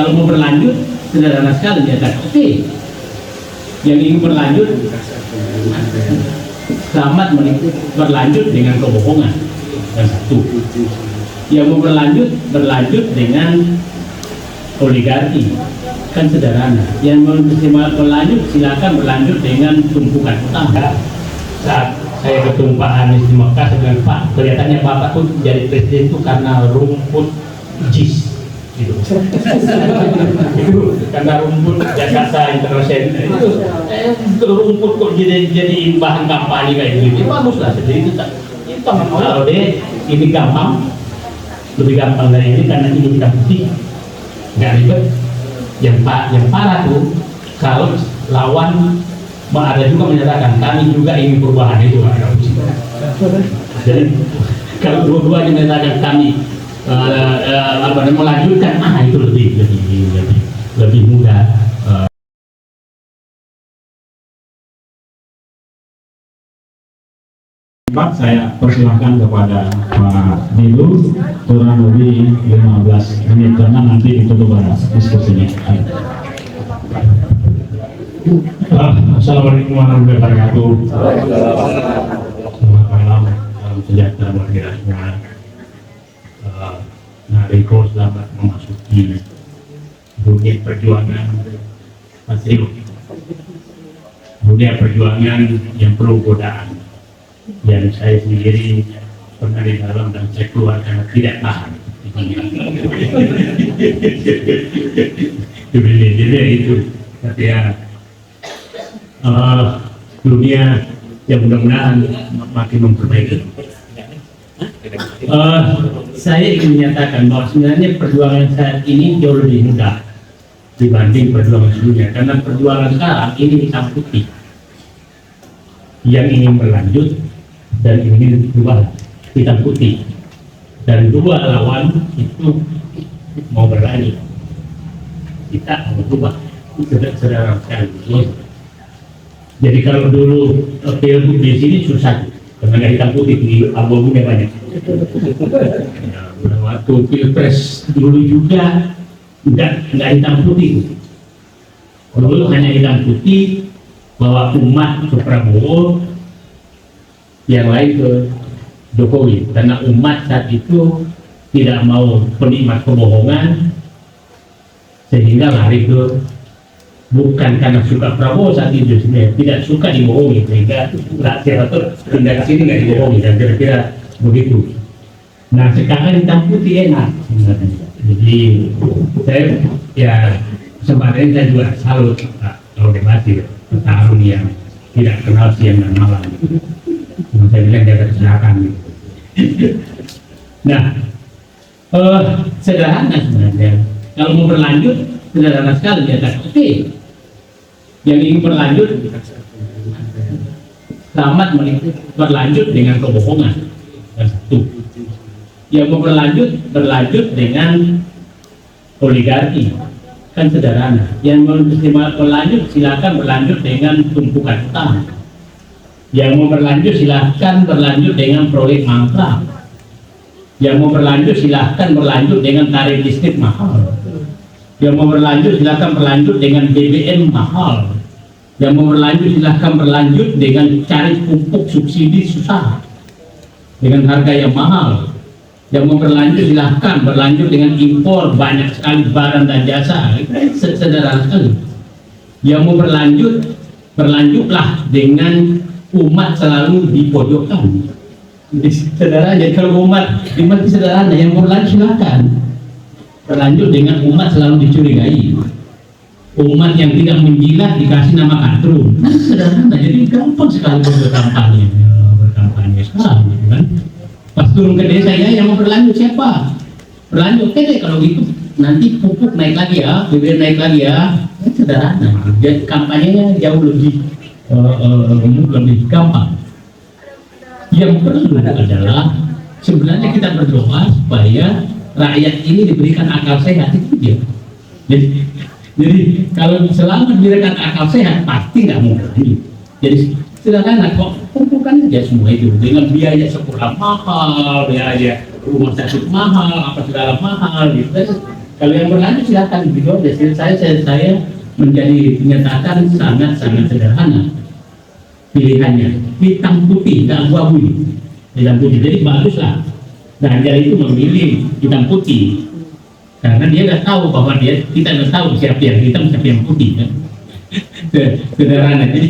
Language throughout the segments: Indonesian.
Kalau mau berlanjut, sederhana sekali nyatakan oke. Yang ingin berlanjut, selamat berlanjut dengan kebohongan. Yang satu. Yang mau berlanjut dengan oligarki, kan sederhana. Yang mau berlanjut, silakan berlanjut dengan tumpukan utang. Saat saya ketemu Pak Anies di Mekah, saya bilang, Pak, kelihatannya Bapak tuh jadi presiden itu karena rumput jis. Gitu. Itu karena rumput Jakarta International itu rumput kok jadi bahan kampanye kayak gitu. Bagus lah, jadi itu kalau deh ini gampang, lebih gampang dari ini karena ini hitam putih, nggak ribet. Yang parah tuh kalau lawan ada juga menyatakan kami juga ingin perubahan, itu agak pusing. Jadi kalau dua-duanya menyatakan kami melanjutkan, itu lebih mudah. Saya persilahkan kepada Pak Dilu kurang lebih 15 menit karena nanti ditutup diskusinya. Assalamualaikum warahmatullahi wabarakatuh. Selamat malam, salam sejahtera bagi kita semua. Riko selamat memasuki dunia perjuangan dunia perjuangan yang penuh godaan, yang saya sendiri pernah di dalam dan saya keluar karena tidak tahan. Jadi itu ya dunia yang mudah-mudahan makin memperbaiki. Saya ingin menyatakan bahwa sebenarnya perjuangan saat ini jauh lebih mudah dibanding perjuangan sebelumnya, karena perjuangan sekarang ini hitam putih, yang ingin berlanjut dan ingin dua hitam putih, dan dua lawan itu mau berlanjut, kita mau berubah. Sederhana sekali. Jadi kalau dulu pilgub di sini susah karena nggak hitam putih, di abu-abunya banyak. Waktu pilpres dulu juga nggak hitam putih. Dulu hanya hitam putih bahwa umat ke Prabowo, yang lain ke Jokowi, karena umat saat itu tidak mau penikmat kebohongan sehingga lari ke, bukan karena suka Prabowo saat itu sebenarnya, tidak suka dibohongi sehingga rakyat pindah ke sini nggak dibohongi, dan kira-kira begitu. Nah sekarang hitam putih enak sebenarnya. Jadi saya ya sebenarnya saya juga salut kalau debatir petarung yang tidak kenal siang dan malam. Saya bilang jaga kesehatan. Nah sederhana sebenarnya. Kalau mau berlanjut sederhana sekali nyatakan oke. Yang ingin berlanjut selamat berlanjut dengan kebohongan. Yang satu. Yang mau berlanjut dengan oligarki, kan sederhana. Yang mau berlanjut silakan berlanjut dengan tumpukan utang. Yang mau berlanjut silakan berlanjut dengan proyek mangkrak. Yang mau berlanjut silakan berlanjut dengan tarif listrik mahal. Yang mau berlanjut silakan berlanjut dengan BBM mahal. Yang mau berlanjut silakan berlanjut dengan cari pupuk subsidi susah dengan harga yang mahal. Yang mau berlanjut silahkan berlanjut dengan impor banyak sekali barang dan jasa, sederhana sekali. Yang mau berlanjutlah dengan umat selalu dipojokkan. Sederhana, jadi kalau umat sederhana, yang mau berlanjut silahkan berlanjut dengan umat selalu dicurigai. Umat yang tidak menjilat dikasih nama kadrun, sederhana. Jadi gampang sekali berkampanye sekarang, kan? Pas turun ke desa, ya yang mau berlanjut siapa? Berlanjut, oke deh kalau gitu nanti pupuk naik lagi ya, BBM naik lagi ya, sederhana. Jadi kampanyenya jauh lebih gampang. Yang perlu adalah sebenarnya kita berdoa supaya rakyat ini diberikan akal sehat, itu dia. Jadi kalau selama diberikan akal sehat pasti nggak mau berlanjut. Jadi sederhana kok, kumpulkan aja semua itu dengan biaya sekolah mahal, biaya rumah sakit mahal, apa segala mahal gitu. Kalau yang berlanjut silakan gitu aja. Saya menjadi menyatakan sangat sederhana pilihannya, hitam putih, nggak abu-abu, hitam putih. Jadi baguslah Ganjar itu memilih hitam putih karena dia nggak tahu bahwa kita nggak tahu siapa yang hitam siapa yang putih kan. Sederhana. Jadi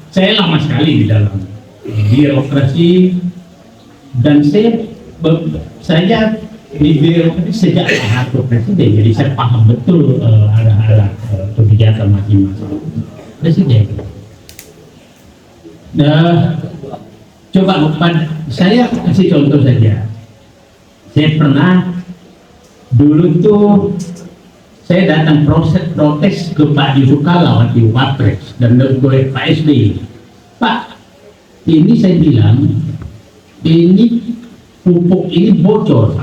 saya lama sekali di dalam birokrasi dan saya di birokrasi sejak Pak Presiden, jadi saya paham betul arah kebijakan masing-masing presiden. Coba saya kasih contoh saja. Saya pernah dulu tuh saya datang protes ke Pak Yusuf Kala waktu Wapres dan ke Pak SBY. Pak, ini saya bilang ini pupuk ini bocor.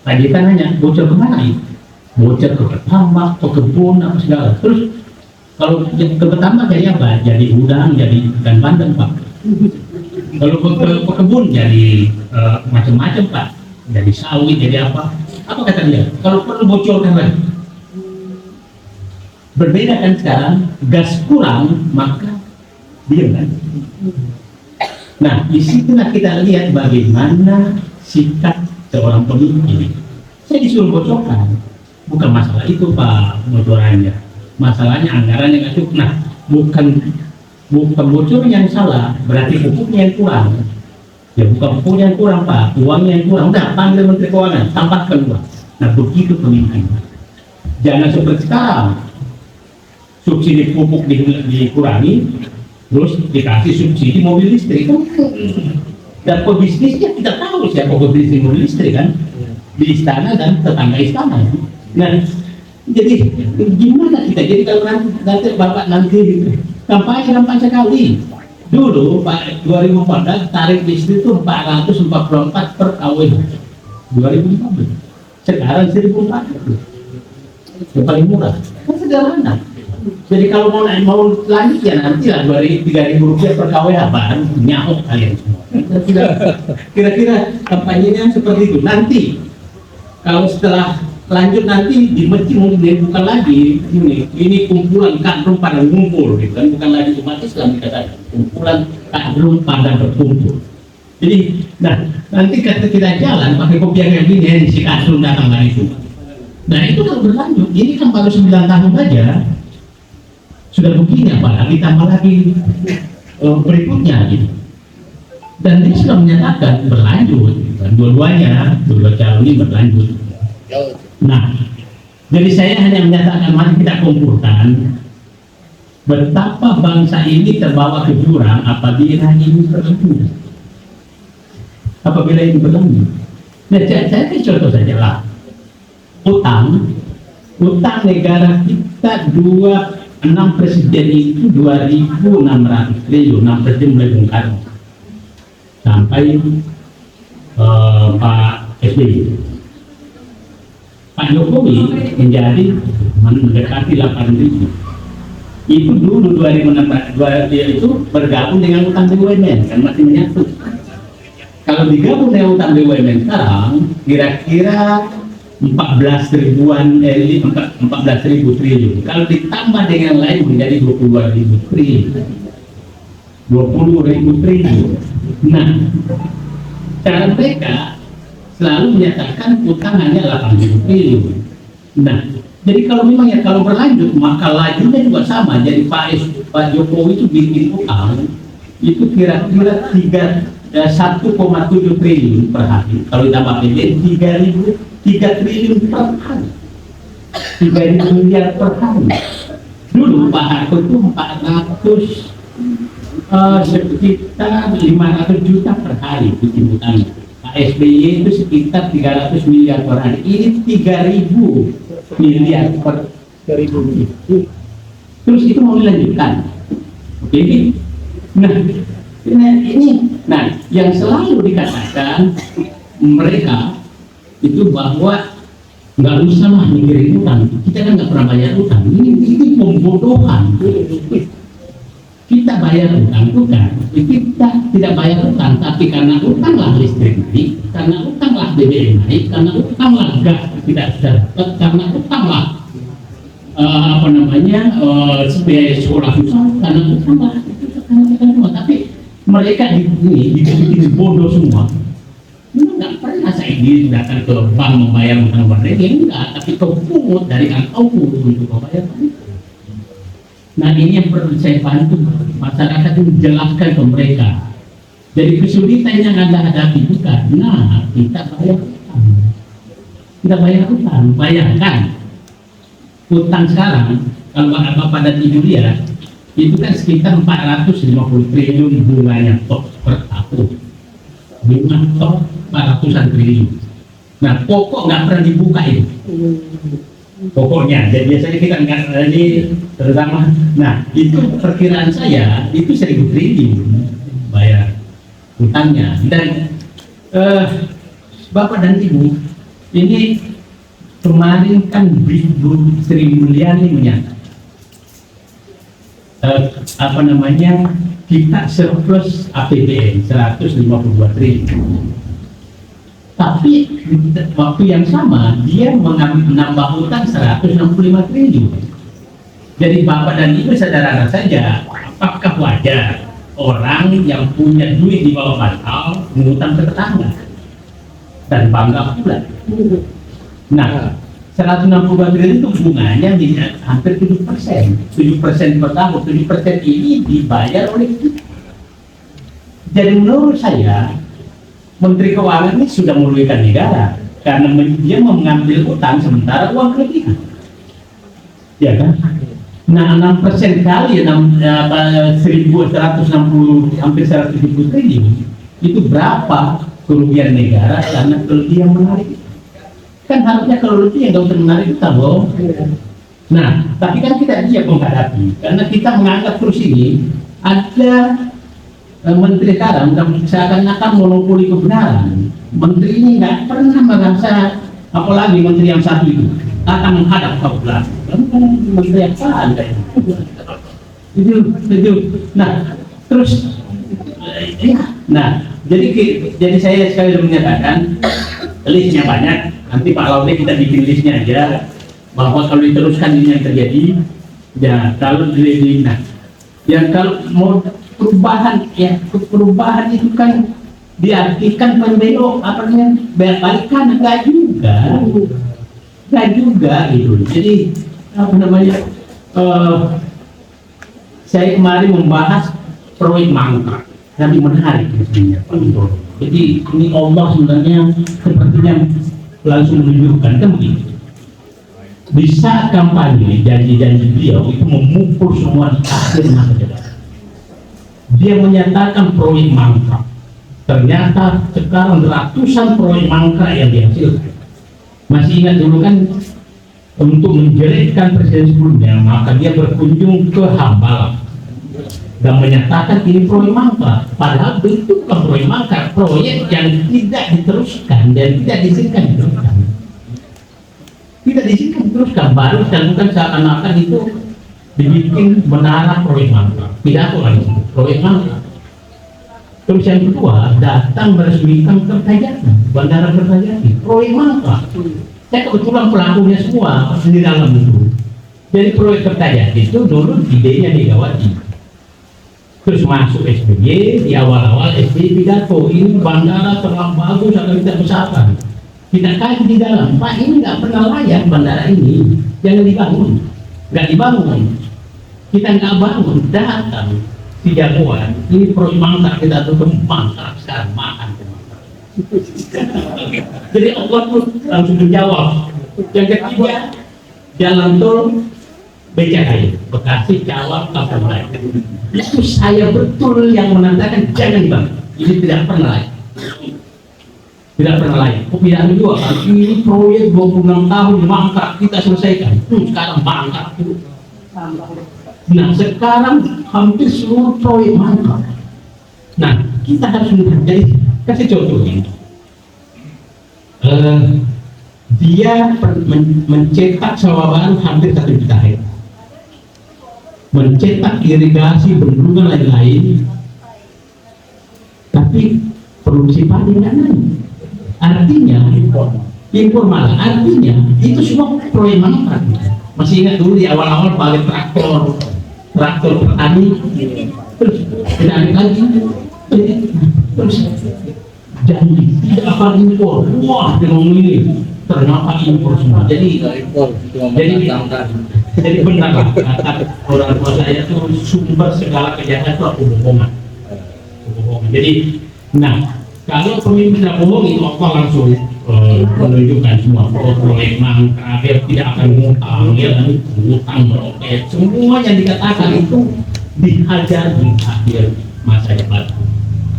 Pak JK nanya, bocor kemana ini? Bocor ke petambak, ke kebun, apa segala. Terus kalau ke petambak jadi apa? Jadi udang, jadi ikan bandeng Pak. Kalau ke kebun jadi macam-macam Pak. Jadi sawit, jadi apa? Apa kata dia? Kalau perlu bocorkan lagi. Berbeda kan sekarang, gas kurang maka diam kan. Nah, disitulah kita lihat bagaimana sikap seorang pemimpin. Saya disuruh bocorkan, bukan masalah itu Pak bocorannya, masalahnya anggarannya nggak cukup. Nah, bukan bocor yang salah, berarti pupuknya yang kurang. Ya bukan pupuknya yang kurang Pak, uangnya yang kurang. Udah panggil Menteri Keuangan, tambahkan uang. Nah begitu pemimpin. Jangan seperti sekarang, subsidi pupuk dikurangi, terus dikasih subsidi mobil listrik kan. Dan pebisnisnya kita tahu siapa pebisnis mobil listrik kan, di istana dan tetangga istana. Nah, jadi gimana kita? Jadi kalau nanti Bapak nanti kampanye sekali. Dulu Pak 2014 tarif listrik itu 444 per KW. 2014. Sekarang 1.400. Yang paling murah. Kan sederhana. Jadi kalau mau lanjut ya nanti lah 3.000 rupiah per KW apa? Nyaok kalian semua. Kira-kira kampanyenya seperti itu. Nanti kalau setelah lanjut nanti di masjid mungkin bukan lagi ini kumpulan kadrun pada ngumpul gitu kan, bukan lagi umat Islam dikatakan kumpulan kadrun pada berkumpul. Jadi nah nanti kita jalan pakai kopiah yang gini si kadrun datang lagi itu. Nah itu kalau berlanjut ini kan baru 9 tahun saja sudah begini, apalagi tambah lagi berikutnya gitu. Dan dia sudah menyatakan berlanjut dan dua calon ini berlanjut. Nah, jadi saya hanya menyatakan mari kita kumpulkan betapa bangsa ini terbawa ke jurang apabila ini berlanjut. Apabila ini berlanjut. Nah, saya contoh saja lah. Utang negara kita 6 presiden itu 2.600 triliun, 6 presiden mulai Bung Karno sampai Pak SBY. Pak Jokowi menjadi mendekati 8.000. Itu dulu 2016 dia itu bergabung dengan utang BUMN kan masih menyatu. Kalau digabung dengan utang BUMN sekarang kira-kira 14.000 triliun. Kalau ditambah dengan lain menjadi 22.000 triliun. 20.000 triliun. Nah, cara mereka selalu menyatakan utang hanya 8.000 triliun. Nah, jadi kalau memang ya kalau berlanjut maka lajunya juga sama. Jadi Pak Jokowi itu bikin utang itu kira-kira 1,7 triliun per hari. Kalau ditambah APBN 3 triliun per hari. 3.000 miliar per hari. Dulu Pak Harto itu 400 sekitar 500 juta per hari bikin utangnya. Pak SBY itu sekitar 300 miliar per hari. Ini 3.000 miliar per 3.000. Terus itu mau dilanjutkan. Oke. Nah, yang selalu dikatakan mereka itu bahwa nggak usah lah mikirin utang. Kita kan nggak pernah bayar utang. Ini pembodohan. Kita bayar utang bukan, kita tidak bayar utang, tapi karena utanglah listrik naik, karena utanglah BBM naik, karena utanglah gas tidak dapat, karena utanglah biaya sekolah susah, karena utanglah tapi mereka dibikin bodoh semua. Nggak pernah saya datang ke bank membayar utang mereka, enggak, tapi kau pungut dari angkauku untuk membayar. Nah ini yang perlu saya bantu masyarakat itu menjelaskan ke mereka. Jadi kesulitan yang Anda hadapi bukan, nah kita bayar utang. Kita bayar utang, bayangkan utang sekarang kalau Bapak dan Ibu lihat itu kan sekitar 450 triliun bunganya per tahun. Bunga top 400-an triliun. Nah pokok nggak pernah dibuka itu. Pokoknya, jadi biasanya kita nggak ini terutama. Nah itu perkiraan saya itu 1.000 triliun bayar utangnya. Dan Bapak dan Ibu ini kemarin kan Bu Sri Mulyani menyatakan kita surplus APBN 152 triliun. Tapi waktu yang sama dia menambah hutang 165 triliun. Jadi Bapak dan Ibu sederhana saja, apakah wajar orang yang punya duit di bawah bantal mengutang ke tetangga dan bangga pula? Nah, 162 triliun itu bunganya hampir 7%. 7% per tahun, 7% ini dibayar oleh kita. Jadi menurut saya Menteri Keuangan ini sudah merugikan negara karena dia mengambil utang sementara uang kelebihan, ya kan? Nah 6% kali 1.160 hampir 170 triliun itu berapa kerugian negara karena kelebihan menarik? Kan harusnya kalau lebih yang nggak usah menarik utang loh. Nah tapi kan kita siap menghadapi karena kita menganggap terus ini ada menteri sekarang seakan-akan monopoli kebenaran. Menteri ini nggak pernah merasa, apalagi menteri yang satu itu akan menghadap kau belakang. Menteri yang apaan itu. Nah terus nah jadi saya sekali menyatakan listnya banyak. Nanti Pak Laude kita bikin listnya aja bahwa kalau diteruskan ini yang terjadi. Ya kalau kalau mau perubahan itu kan diartikan membelok balikan enggak juga gitu. Jadi saya kemarin membahas proyek mangkrak tapi menarik sebenarnya Pak Widodo. Jadi ini Allah sebenarnya sepertinya langsung menunjukkan kan begini. Bisa kampanye janji-janji beliau itu memukul semua di akhir masa jabatan. Dia menyatakan proyek mangkrak. Ternyata sekarang ratusan proyek mangkrak yang dihasilkan. Masih ingat dulu kan untuk menjelekkan presiden sebelumnya, maka dia berkunjung ke Hambalang dan menyatakan ini proyek mangkrak. Padahal itu bukan proyek mangkrak, proyek yang tidak diteruskan dan tidak diizinkan diteruskan. Tidak diizinkan diteruskan, baru bukan seakan-akan itu dibikin menara proyek mangkrak. Pidato lagi proyek mangkrak. Terus yang kedua datang meresmikan Kertajati, Bandara Kertajati, proyek mangkrak. Saya kebetulan pelakunya semua di dalam itu. Jadi proyek Kertajati itu dulu idenya Megawati. Terus masuk SBY, di awal-awal SBY pidato, ini bandara terlalu bagus agar kita besarkan. Kita kaji di dalam, Pak ini nggak pernah layak bandara ini, jangan dibangun, nggak dibangun. Kita nggak bangun, datang si jagoan, ini proyek mangkrak kita tutup mangkrak sekarang makan. Jadi Allah pun langsung menjawab. Yang ketiga, jalan tol BCKI, Bekasi, Cawang, Kampung Melayu. Itu saya betul yang menandakan jangan dibangun. Ini tidak pernah layak. Tidak pernah layak. Pilihan kedua, ini proyek 26 tahun mangkrak kita selesaikan. Sekarang mangkrak. Nah sekarang hampir seluruh proyek mangkrak. Nah kita harus jadi kasih contoh ini. Dia mencetak sawah baru hampir 1 juta hektar. mencetak irigasi, bendungan lain-lain, tapi produksi padi nggak naik. Artinya impor malah. Artinya itu semua proyek mangkrak. Masih ingat dulu di awal-awal pakai traktor petani, terus tidak ada lagi, terus janji tidak akan impor. Wah, dia ngomong ini ternyata impor semua. Jadi benar lah kata orang tua saya tuh, sumber segala kejahatan itu kebohongan. Jadi, nah kalau pemimpin tidak bohong, itu Allah langsung menunjukkan semua proyek mangkrak, tidak akan ngutang, ya, ngutang meroket, semuanya dikatakan itu dihajar di akhir masa jabatan.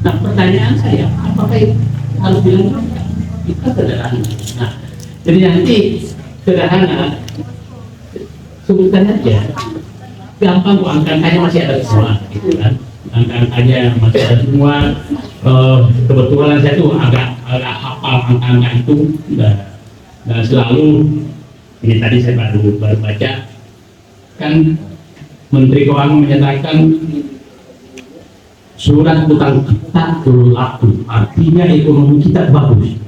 Nah, pertanyaan saya, apakah itu harus bilang itu sederhana? Nah, jadi nanti sederhana, sebutkan aja, gampang kok, angka-angkanya masih ada semua, gitu kan? Angka-angkanya masih ada semua. Kebetulan saya tuh agak hafal angka-angka itu, dan selalu ini tadi saya baru baca kan, Menteri Keuangan menyatakan surat utang kita laku, artinya ekonomi kita bagus.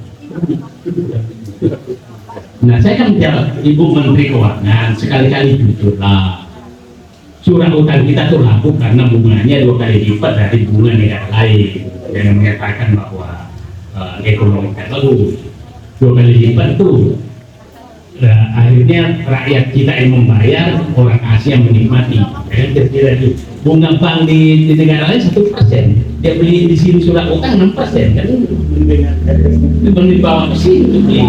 Nah, saya kan menjawab, Ibu Menteri Keuangan, sekali-kali jujurlah. Surat utang kita tuh laku karena bunganya 2 kali lipat dari bunga negara lain, yang menyatakan bahwa ekonomi kita bagus 2 kali lipat tuh. Akhirnya rakyat kita yang membayar, orang Asia menikmati. Kira-kira itu bunga bank di negara lain 1%, dia beli di sini surat utang 6%, kan itu di bawah ke sini tuh beli.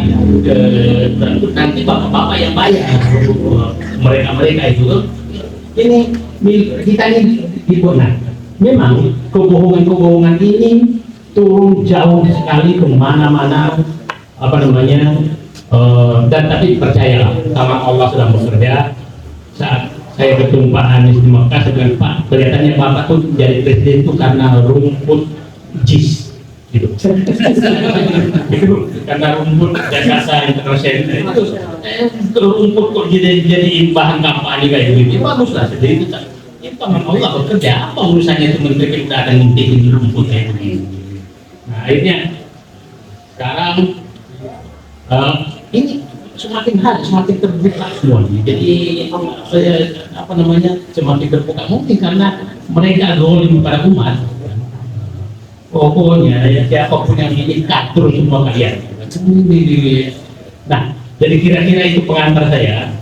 Nanti bapak-bapak yang bayar, mereka itu. Ini kita ini dibuat. Memang kebohongan ini turun jauh sekali kemana-mana, apa namanya, dan tapi percayalah sama Allah sedang bekerja. Saat saya ketemu Pak Anies di Mekah, saya bilang, Pak, kelihatannya Bapak tuh jadi presiden itu karena rumput JIS gitu. Itu karena rumput Jakarta International itu rumput kok jadi bahan kampanye kayak gitu. Bagus lah, jadi kita memang Allah bekerja. Apa urusannya itu menteri kita ada ngintikin rumput kayak begini. Nah, akhirnya sekarang ini semakin hari semakin terbuka semuanya. Jadi apa namanya, semakin terbuka mungkin karena mereka zalim pada umat. Pokoknya ya, siapapun yang ini katur semua kalian. Nah, jadi kira-kira itu pengantar saya.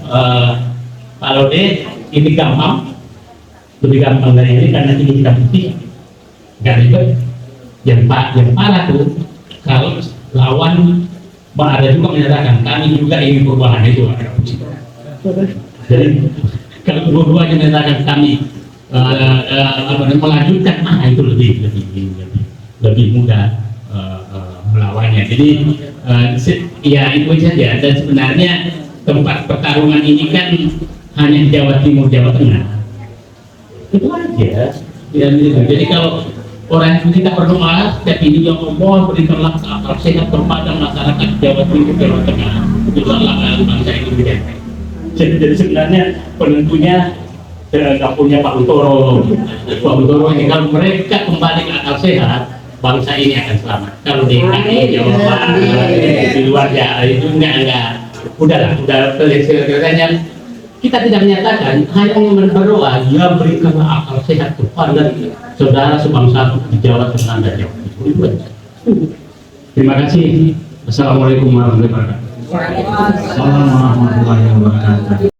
Kalau deh ini gampang, lebih gampang dari ini karena ini kita putih, nggak ribet. Yang parah tuh kalau lawan ada juga menyatakan kami juga ingin perubahan, itu agak pusing. Jadi kalau dua-duanya menyatakan kami melanjutkan, itu lebih mudah melawannya. Jadi ya itu saja. Dan sebenarnya tempat pertarungan ini kan hanya di Jawa Timur, Jawa Tengah. Itu aja. Ya, jadi kalau orang kita berdoa setiap ini yang memohon berikanlah akal sehat kepada masyarakat Jawa Timur, Jawa Tengah. Itulah bangsa Indonesia. Jadi sebenarnya penentunya nggak punya Pak Utoro. Pak Utoro ini kalau mereka kembali ke akal sehat, bangsa ini akan selamat. Kalau di Jawa Barat, di luar ya itu enggak. Udahlah, udah selesai. Kita tidak menyatakan, hanya berdoa, ya berikanlah akal sehat kepada saudara sebangsa di Jawa Tengah dan Jawa Timur. Terima kasih. Assalamualaikum warahmatullahi wabarakatuh. Waalaikumsalam warahmatullahi wabarakatuh.